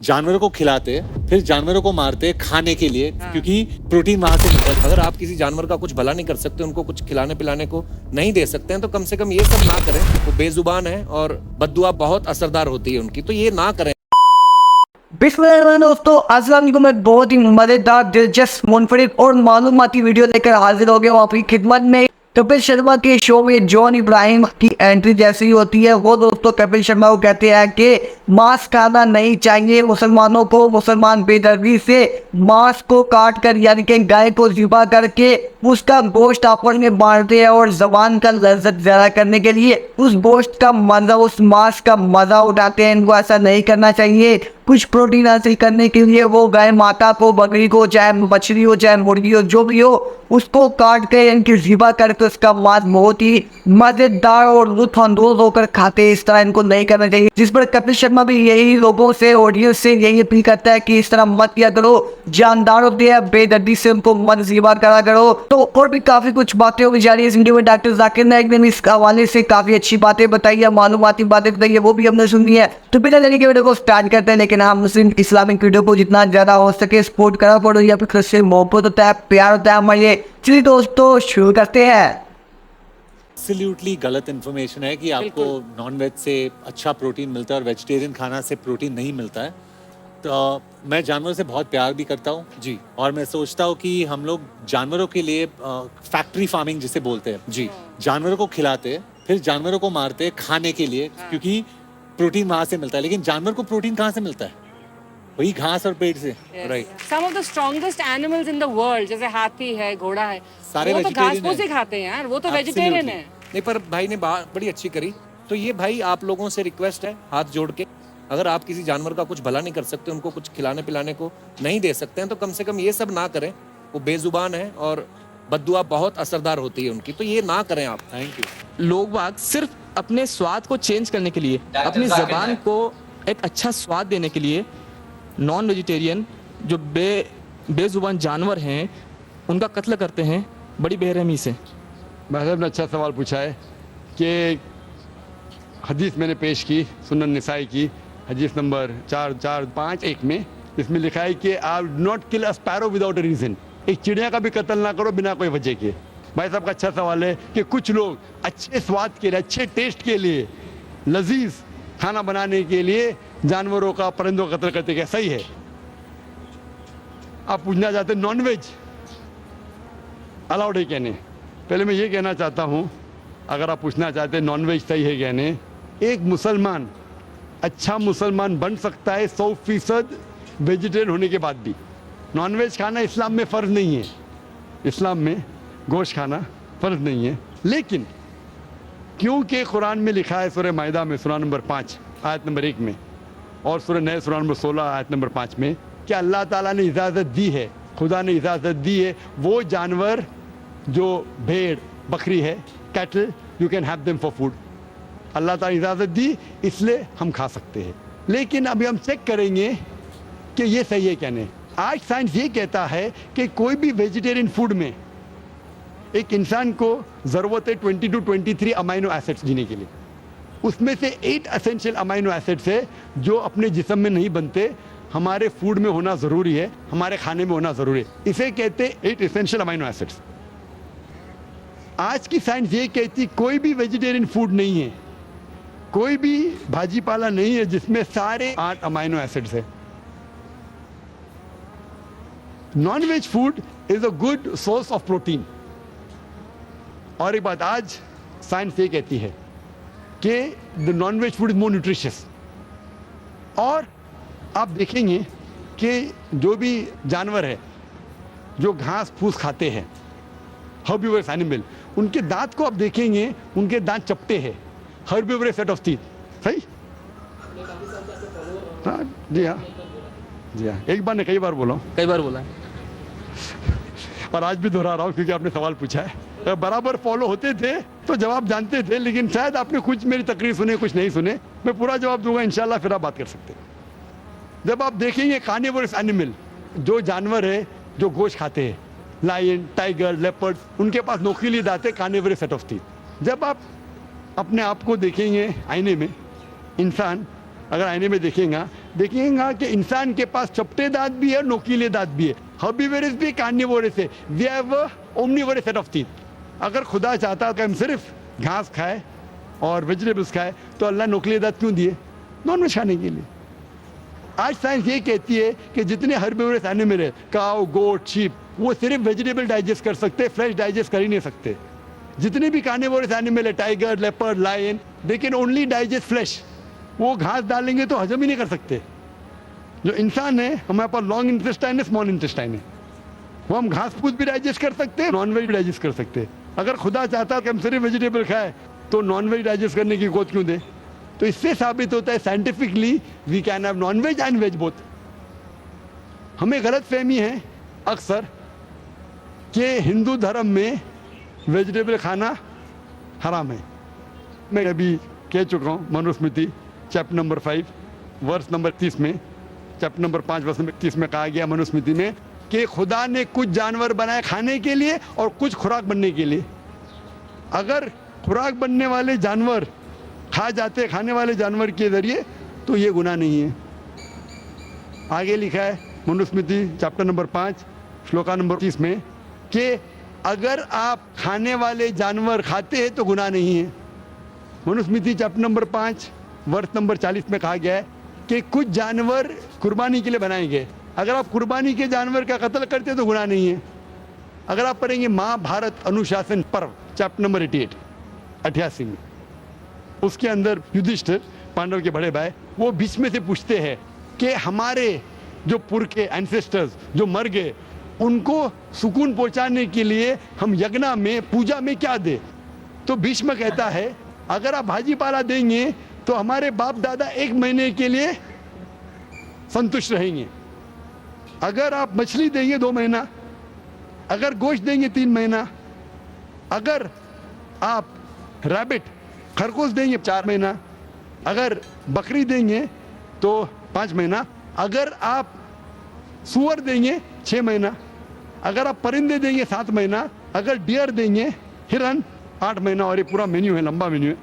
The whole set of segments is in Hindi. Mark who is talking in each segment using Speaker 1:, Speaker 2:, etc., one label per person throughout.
Speaker 1: जानवरों को खिलाते फिर जानवरों को मारते खाने के लिए, क्योंकि प्रोटीन वहां से मिलता है।
Speaker 2: अगर आप किसी जानवर का कुछ भला नहीं कर सकते, उनको कुछ खिलाने पिलाने को नहीं दे सकते हैं, तो कम से कम ये सब ना करें। वो बेजुबान है और बद्दुआ बहुत असरदार होती है उनकी, तो ये ना करें।
Speaker 3: बिस्मिल्लाह दोस्तों, अस्सलाम वालेकुम। मैं बहुत ही मजेदार, दिलचस्प, मुनफरिद और मालूमाती वीडियो लेकर हाजिर हो गया हूँ आपकी खिदमत में। कपिल शर्मा के शो में जॉन इब्राहिम की एंट्री जैसी ही होती है। वो दोस्तों कपिल शर्मा को कहते हैं कि मांस खाना नहीं चाहिए मुसलमानों को। मुसलमान बेदर्दी से मांस को काट कर यानी कि गाय को ज़िबा करके उसका गोश्त आपस में बांटते हैं और जबान का लज्जत ज़्यादा करने के लिए उस गोश्त का मज़ा, उस मांस का मज़ा उठाते हैं। इनको ऐसा नहीं करना चाहिए। कुछ प्रोटीन हासिल करने के लिए वो गाय माता को, बकरी को, चाहे मछली हो चाहे मुर्गी हो, जो भी हो, उसको काट के इनकी ज़िबा करके उसका मांस बहुत ही मज़ेदार और लुत्फ़अंदोज़ होकर खाते हैं। इस तरह इनको नहीं करना चाहिए। जिस पर कपिल शर्मा भी यही लोगों से, ऑडियंस से यही अपील करता है कि इस तरह मत किया करो, जानदार होते हैं, बेदर्दी से उनको मत ज़िबा करा करो। तो और भी काफ़ी कुछ बातें होगी जा रही है इस वीडियो में। डॉक्टर जाकिर नाइक ने इस हवाले से काफ़ी अच्छी बातें बताई है, मालूमाती बातें बताई है, वो भी हमने सुनी है। तो बिना देरी के वीडियो को स्टार्ट करते हैं। लेकिन हम मुस्लिम इस्लामिक वीडियो को जितना ज़्यादा हो सके सपोर्ट करा पड़ो, या फिर से मोहब्बत होता है, प्यार होता है हमारे। चलिए दोस्तों शुरू करते हैं।
Speaker 1: एब्सोल्युटली गलत इन्फॉर्मेशन है कि आपको नॉनवेज से अच्छा प्रोटीन मिलता है और वेजिटेरियन खाना से प्रोटीन नहीं मिलता है। तो मैं जानवरों से बहुत प्यार भी करता हूँ
Speaker 2: जी
Speaker 1: और मैं सोचता हूँ कि हम लोग जानवरों के लिए फैक्ट्री फार्मिंग जिसे बोलते हैं,
Speaker 2: जी
Speaker 1: जानवरों को खिलाते फिर जानवरों को मारते खाने के लिए, क्योंकि प्रोटीन वहां से मिलता है। लेकिन जानवर को प्रोटीन कहाँ से मिलता है? वही घास और पेट से। Right.
Speaker 4: Some of the strongest animals in the world, जैसे हाथी है, घोड़ा है,
Speaker 1: सारे
Speaker 4: वो तो घास
Speaker 1: vegetarian
Speaker 4: फूस ही
Speaker 1: हैं।
Speaker 4: खाते हैं यार, वो तो
Speaker 1: Absolutely.
Speaker 4: वेजिटेरियन है।
Speaker 2: नहीं, पर भाई ने बात बड़ी अच्छी करी। तो ये भाई आप लोगों से रिक्वेस्ट है हाथ जोड़ के, अगर आप किसी जानवर का कुछ भला नहीं कर सकते, उनको कुछ खिलाने पिलाने को नहीं दे सकते हैं, तो कम से कम ये सब ना करें। वो बेजुबान है और बद्दुआ बहुत असरदार होती है उनकी, तो ये ना करें आप।
Speaker 1: Thank you.
Speaker 5: लोग बाग सिर्फ अपने स्वाद को चेंज करने के लिए, अपनी जबान को एक अच्छा स्वाद देने के लिए नॉन वेजिटेरियन जो बेजुबान जानवर हैं उनका कत्ल करते हैं बड़ी बेरहमी से।
Speaker 6: महज़ब ने अच्छा सवाल पूछा है कि हदीस मैंने पेश की, सुनन निसाई की हदीस नंबर 4451 में, इसमें लिखा है कि आप not kill a sparrow without a reason. एक चिड़िया का भी कत्ल ना करो बिना कोई वजह के। भाई साहब का अच्छा सवाल है कि कुछ लोग अच्छे स्वाद के लिए, अच्छे टेस्ट के लिए, लजीज खाना बनाने के लिए जानवरों का, परिंदों का कत्ल करते। क्या सही है? आप पूछना चाहते हैं नॉन वेज अलाउड है कहने। पहले मैं ये कहना चाहता हूँ, अगर आप पूछना चाहते हैं नॉन वेज सही है कहने, एक मुसलमान अच्छा मुसलमान बन सकता है 100% वेजिटेरियन होने के बाद भी। नॉन वेज खाना इस्लाम में फ़र्ज़ नहीं है, इस्लाम में गोश्त खाना फ़र्ज़ नहीं है। लेकिन क्योंकि कुरान में लिखा है सूरह माइदा में सूरह नंबर 5 आयत नंबर 1 में, और सूरह नए सूरह नंबर 16 आयत नंबर 5 में, कि अल्लाह ताला ने इजाज़त दी है, खुदा ने इजाज़त दी है, वो जानवर जो भेड़ बकरी है, cattle, you can have them for food. अल्लाह ताला ने इजाज़त दी, इसलिए हम खा सकते हैं। लेकिन अभी हम चेक करेंगे कि ये सही है क्या नहीं। आज साइंस ये कहता है कि कोई भी वेजिटेरियन फूड में एक इंसान को ज़रूरत है 20 to 23 अमाइनो एसिड्स जीने के लिए। उसमें से 8 एसेंशियल अमाइनो एसिड्स है जो अपने जिस्म में नहीं बनते, हमारे फूड में होना ज़रूरी है, हमारे खाने में होना ज़रूरी है। इसे कहते हैं 8 एसेंशियल अमाइनो एसिड्स। आज की साइंस ये कहती कोई भी वेजिटेरियन फूड नहीं है, कोई भी भाजी पाला नहीं है जिसमें सारे 8 अमाइनो एसिड्स है। Non veg food is a good source of protein. और एक बात आज साइंस ये कहती है कि the non veg food is more nutritious. और आप देखेंगे कि जो भी जानवर है जो घास फूस खाते हैं, हर्बिवरस एनिमल, उनके दांत को आप देखेंगे, उनके दांत चपटे हैं, हर्बिवरस सेट ऑफ टीथ। सही? हाँ जी, हाँ जी, हाँ। एक बार ने कई बार बोला हूँ,
Speaker 5: कई बार बोला है।
Speaker 6: और आज भी दोहरा रहा हूँ क्योंकि आपने सवाल पूछा है। बराबर फॉलो होते थे तो जवाब जानते थे, लेकिन शायद आपने कुछ मेरी तकरीर सुने, कुछ नहीं सुने। मैं पूरा जवाब दूंगा इंशाल्लाह, फिर आप बात कर सकते हैं। जब आप देखेंगे कार्निवोरस एनिमल, जो जानवर है जो गोश्त खाते हैं, लायन, टाइगर, लेपर्ड, उनके पास नोकीली दांत है, कार्निवोरस सेट ऑफ टीथ। जब आप अपने आप को देखेंगे आईने में, इंसान अगर आईने में देखेगा, देखिएगा कि इंसान के पास चपटे दांत भी है, नोकीले दांत भी है। हर्बीवोरस भी, कार्निवोरस है। We have omnivorous set of teeth. अगर खुदा चाहता कि हम सिर्फ घास खाए और वेजिटेबल्स खाए तो अल्लाह नोकीले दांत क्यों दिए? नॉन वेज खाने के लिए। आज साइंस ये कहती है कि जितने हर्बीवोरस एनिमल है, काऊ, गोट, शीप, वो सिर्फ वेजिटेबल डाइजेस्ट कर सकते, फ्रेश डाइजेस्ट कर ही नहीं सकते। जितने भी कार्निवोरस एनिमल है, tiger, leopard, lion, they can only digest flesh. वो घास डालेंगे तो हजम ही नहीं कर सकते। जो इंसान है, हमारे पास लॉन्ग इंटेस्टाइन है, स्मॉल इंटेस्टाइन है। वो हम घास फूस भी डाइजेस्ट कर सकते हैं, नॉन वेज भी डाइजेस्ट कर सकते हैं। अगर खुदा चाहता कि हम सिर्फ वेजिटेबल खाए तो नॉन वेज डाइजेस्ट करने की गोद क्यों दे? तो इससे साबित होता है scientifically we can have non veg and veg both. हमें गलत फहमी है अक्सर कि हिंदू धर्म में वेजिटेबल खाना हराम है। मैं अभी कह चुका हूँ Manusmriti chapter number 5 verse number 30 में, चैप्टर नंबर 5 वर्स नंबर 30 में कहा गया मनुस्मृति में कि खुदा ने कुछ जानवर बनाए खाने के लिए और कुछ खुराक बनने के लिए। अगर खुराक बनने वाले जानवर खा जाते खाने वाले जानवर के जरिए तो ये गुनाह नहीं है। आगे लिखा है Manusmriti chapter number 5 shloka number 30 में कि अगर आप खाने वाले जानवर खाते हैं तो गुनाह नहीं है। मनुस्मृति चैप्टर नंबर 5 वर्ष नंबर 40 में कहा गया है कि कुछ जानवर कुर्बानी के लिए बनाए गए। अगर आप कुर्बानी के जानवर का कत्ल करते तो गुनाह नहीं है। अगर आप पढ़ेंगे महाभारत अनुशासन पर्व चैप्टर नंबर 88 में, उसके अंदर युधिष्ठिर पांडव के बड़े भाई वो बीच में से पूछते हैं कि हमारे जो पुरखे एंसेस्टर्स जो मर गए उनको सुकून पहुंचाने के लिए हम यज्ञ में पूजा में क्या दे? तो भीष्म कहता है अगर आप भाजी पाला देंगे तो हमारे बाप दादा 1 महीने के लिए संतुष्ट रहेंगे। अगर आप मछली देंगे 2 महीना, अगर गोश्त देंगे 3 महीना, अगर आप रैबिट खरगोश देंगे 4 महीना, अगर बकरी देंगे तो 5 महीना, अगर आप सुअर देंगे 6 महीना, अगर आप परिंदे देंगे 7 महीना, अगर डियर देंगे हिरन 8 महीना। और ये पूरा मेन्यू है, लंबा मेन्यू है।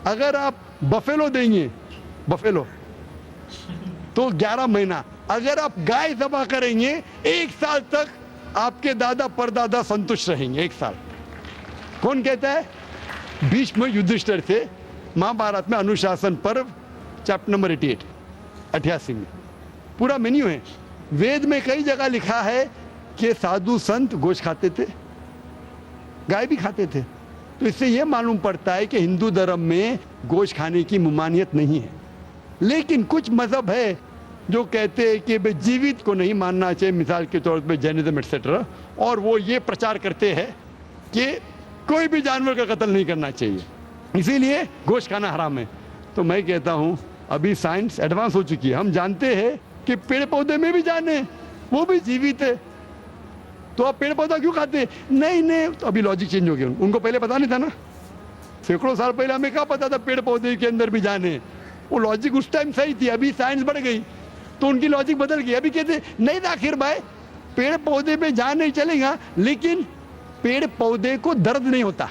Speaker 6: अगर आप बफेलो देंगे बफेलो तो 11 महीना। अगर आप गाय ज़बह करेंगे 1 साल तक आपके दादा परदादा संतुष्ट रहेंगे। 1 साल। कौन कहता है? भीष्म युधिष्ठिर से महाभारत में अनुशासन पर्व चैप्टर नंबर 88 में पूरा मेन्यू है। वेद में कई जगह लिखा है कि साधु संत गोश्त खाते थे, गाय भी खाते थे। तो इससे यह मालूम पड़ता है कि हिंदू धर्म में गोश्त खाने की ममानियत नहीं है। लेकिन कुछ मजहब है जो कहते हैं कि भाई जीवित को नहीं मानना चाहिए, मिसाल के तौर पे जैनिज्म एक्सेट्रा, और वो ये प्रचार करते हैं कि कोई भी जानवर का कत्ल नहीं करना चाहिए, इसीलिए गोश्त खाना हराम है। तो मैं कहता हूँ अभी साइंस एडवांस हो चुकी है। हम जानते हैं कि पेड़ पौधे में भी जान है, वो भी जीवित है। तो आप पेड़ पौधा क्यों खाते? नहीं, तो अभी लॉजिक चेंज हो गया। उनको पहले पता नहीं था ना, सैकड़ों साल पहले हमें क्या पता था पेड़ पौधे के अंदर भी जान है? वो लॉजिक उस टाइम सही थी, अभी साइंस बढ़ गई तो उनकी लॉजिक बदल गई। अभी कहते नहीं था आखिर भाई पेड़ पौधे में जान नहीं चलेगा, लेकिन पेड़ पौधे को दर्द नहीं होता,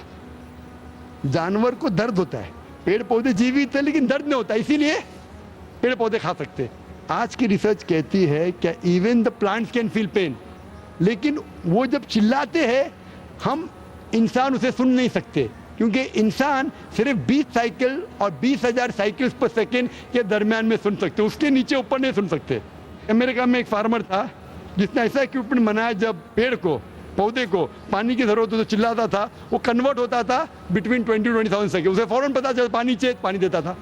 Speaker 6: जानवर को दर्द होता है। पेड़ पौधे जीवित है लेकिन दर्द नहीं होता, इसीलिए पेड़ पौधे खा सकते हैं। आज की रिसर्च कहती है कि even the plants can feel pain, लेकिन वो जब चिल्लाते हैं हम इंसान उसे सुन नहीं सकते, क्योंकि इंसान सिर्फ 20 साइकिल और 20,000 साइकिल्स पर सेकेंड के दरमियान में सुन सकते, उसके नीचे ऊपर नहीं सुन सकते। अमेरिका में एक फार्मर था जिसने ऐसा इक्विपमेंट बनाया, जब पेड़ को पौधे को पानी की जरूरत हो तो चिल्लाता था, वो कन्वर्ट होता था बिटवीन 20,000 सेकेंड, उसे फौरन पता चला पानी चाहिए, पानी देता था।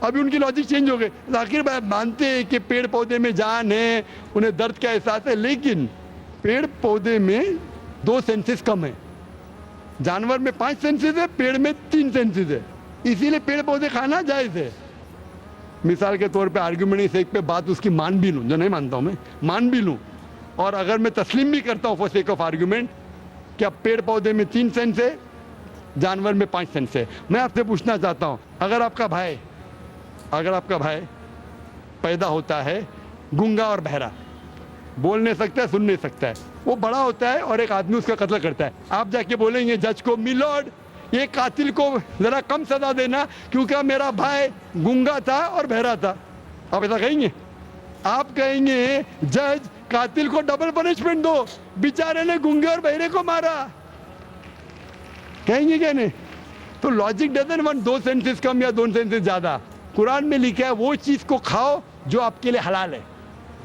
Speaker 6: अभी उनकी लॉजिक चेंज हो गई। आखिर मानते हैं कि पेड़ पौधे में जान है, उन्हें दर्द का एहसास है, लेकिन पेड़ पौधे में 2 सेंसेस कम है। जानवर में 5 सेंसेस है, पेड़ में 3 सेंसेस है, इसीलिए पेड़ पौधे खाना जायज़ है। मिसाल के तौर पे आर्ग्यूमेंट इस एक पे बात उसकी मान भी लूँ, जो नहीं मानता हूँ मैं, मान भी लूँ, और अगर मैं तस्लीम भी करता हूँ फॉर सेक ऑफ आर्ग्यूमेंट कि अब पेड़ पौधे में 3 सेंस है, जानवर में 5 सेंस है। मैं आपसे पूछना चाहता हूँ, अगर आपका भाई पैदा होता है गूंगा और बहरा, बोल नहीं सकता है, सुन नहीं सकता है, वो बड़ा होता है और एक आदमी उसका कत्ल करता है, आप जाके बोलेंगे जज को, मिलॉर्ड ये कातिल को जरा कम सजा देना क्योंकि मेरा भाई गूंगा था और बहरा था, आप ऐसा कहेंगे? आप कहेंगे जज कातिल को डबल पनिशमेंट दो, बेचारे ने गूंगे और बहरे को मारा, कहेंगे क्या नहीं? तो लॉजिक डजंट वांट 2 सेंटेंस कम या 2 सेंटेंस ज्यादा। कुरान में लिखा है वो चीज को खाओ जो आपके लिए हलाल है,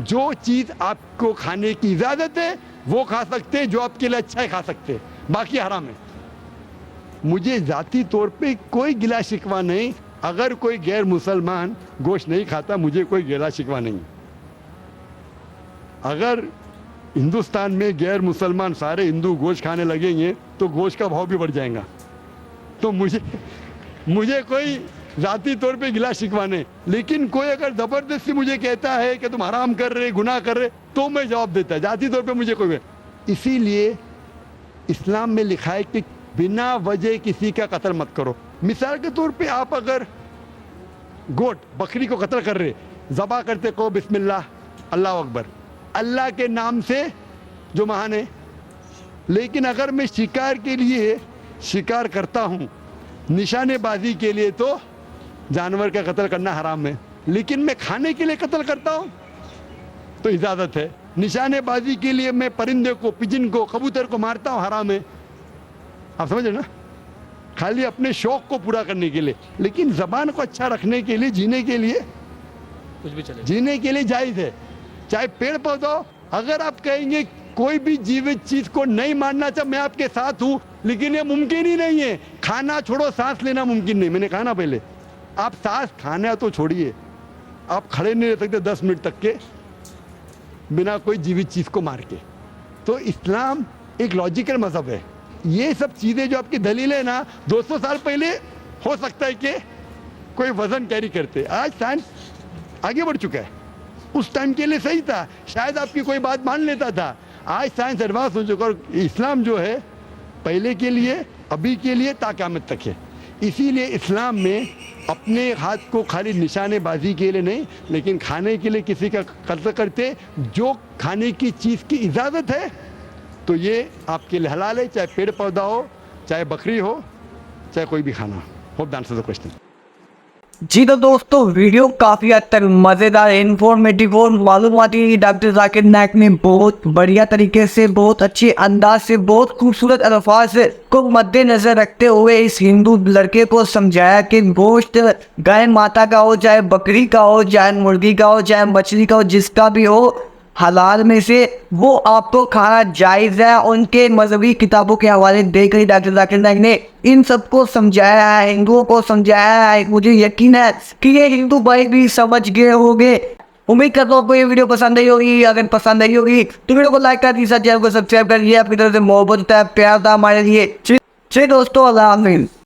Speaker 6: जो चीज आपको खाने की इजाजत है वो खा सकते हैं, जो आपके लिए अच्छा है खा सकते हैं, बाकी हराम है। मुझे जाती तौर पे कोई गिला शिकवा नहीं, अगर कोई गैर मुसलमान गोश्त नहीं खाता मुझे कोई गिला शिकवा नहीं। अगर हिंदुस्तान में गैर मुसलमान सारे हिंदू गोश्त खाने लगेंगे तो गोश्त का भाव भी बढ़ जाएगा। तो मुझे कोई जाती तौर पे गिला शिकवा नहीं, लेकिन कोई अगर ज़बरदस्ती मुझे कहता है कि तुम हराम कर रहे, गुनाह कर रहे, तो मैं जवाब देता। जाती तौर पे मुझे कोई, इसीलिए इस्लाम में लिखा है कि बिना वजह किसी का कत्ल मत करो। मिसाल के तौर पे आप अगर गोट बकरी को कत्ल कर रहे, ज़बा करते कहो बिस्मिल्लाह अल्लाह अकबर, अल्लाह के नाम से जो महान है। लेकिन अगर मैं शिकार के लिए शिकार करता हूँ, निशानेबाजी के लिए, तो जानवर का कत्ल करना हराम है। लेकिन मैं खाने के लिए कत्ल करता हूँ तो इजाज़त है। निशानेबाजी के लिए मैं परिंदे को, पिजन को, कबूतर को मारता हूँ, हराम है। आप समझ रहे ना? खाली अपने शौक को पूरा करने के लिए। लेकिन ज़बान को अच्छा रखने के लिए, जीने के लिए,
Speaker 5: कुछ भी चले।
Speaker 6: जीने के लिए जायज़ है। चाहे पेड़ पौधा, अगर आप कहेंगे कोई भी जीवित चीज को नहीं मारना चाहिए, मैं आपके साथ हूं, लेकिन ये मुमकिन ही नहीं है। खाना छोड़ो, सांस लेना मुमकिन नहीं। मैंने कहा ना पहले, आप सांस खाना तो छोड़िए, आप खड़े नहीं रह सकते 10 मिनट तक के बिना कोई जीवित चीज को मार के। तो इस्लाम एक लॉजिकल मजहब है। ये सब चीजें जो आपकी दलील है ना, 200 साल पहले हो सकता है कि कोई वजन कैरी करते, आज साइंस आगे बढ़ चुका है। उस टाइम के लिए सही था, शायद आपकी कोई बात मान लेता था। आज साइंस एडवांस हो चुका और इस्लाम जो है पहले के लिए, अभी के लिए, ता क़यामत तक है। इसीलिए इस्लाम में अपने हाथ को खाली निशानेबाजी के लिए नहीं, लेकिन खाने के लिए किसी का कत्ल करते, जो खाने की चीज़ की इजाज़त है तो ये आपके लिए हलाल है, चाहे पेड़ पौधा हो, चाहे बकरी हो, चाहे कोई भी खाना हो। Hope the answer the question.
Speaker 3: जी तो दोस्तों, वीडियो काफ़ी हद तक मज़ेदार, इन्फॉर्मेटिव और मालूमाती डॉक्टर जाकिर नाइक ने बहुत बढ़िया तरीके से, बहुत अच्छे अंदाज से, बहुत खूबसूरत अल्फाज को मद्देनज़र रखते हुए इस हिंदू लड़के को समझाया कि गोश्त गाय माता का हो, चाहे बकरी का हो, चाहे मुर्गी का हो, चाहे मछली का हो, जिसका भी हो, हलाल में से वो आपको खाना जायज़ है। उनके मजहबी किताबों के हवाले देकर ही डॉक्टर जाकिर नाइक ने इन सबको समझाया है, हिंदुओं को समझाया है। मुझे यकीन है कि ये हिंदू भाई भी समझ गए होंगे। उम्मीद करता हूँ आपको ये वीडियो पसंद आई होगी। अगर पसंद आई होगी तो वीडियो को लाइक कर दीजिए, चैनल को सब्सक्राइब कर दिए। आपकी तरफ से मोहब्बत है, प्यार था हमारे लिए। चलिए दोस्तों, अल्लाह हाफ़िज़।